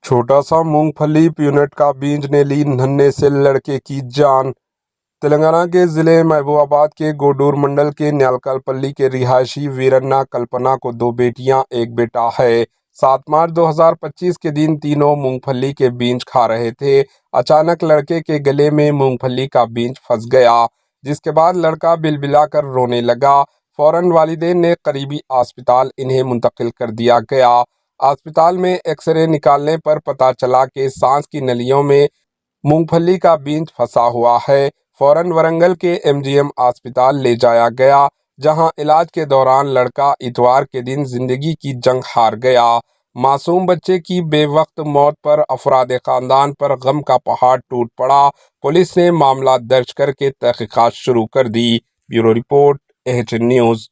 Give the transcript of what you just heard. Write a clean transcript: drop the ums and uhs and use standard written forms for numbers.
छोटा सा मूंगफली प्यूनट का बीज ने ली नन्हे से लड़के की जान। तेलंगाना के जिले महबूबाबाद के गोडूर मंडल के न्यालकलपल्ली के रिहायशी वीरन्ना कल्पना को दो बेटियां एक बेटा है। 7 मार्च 2025 के दिन तीनों मूंगफली के बीज खा रहे थे। अचानक लड़के के गले में मूंगफली का बीज फंस गया, जिसके बाद लड़का बिलबिलाकर रोने लगा। फौरन वालिदैन ने करीबी अस्पताल इन्हें मुंतकिल कर दिया गया। अस्पताल में एक्सरे निकालने पर पता चला कि सांस की नलियों में मूंगफली का बीज फंसा हुआ है। फौरन वरंगल के एमजीएम अस्पताल ले जाया गया, जहां इलाज के दौरान लड़का इतवार के दिन जिंदगी की जंग हार गया। मासूम बच्चे की बेवक्त मौत पर अफराद खानदान पर गम का पहाड़ टूट पड़ा। पुलिस ने मामला दर्ज करके तहकीकात शुरू कर दी। Bureau report, AHN news.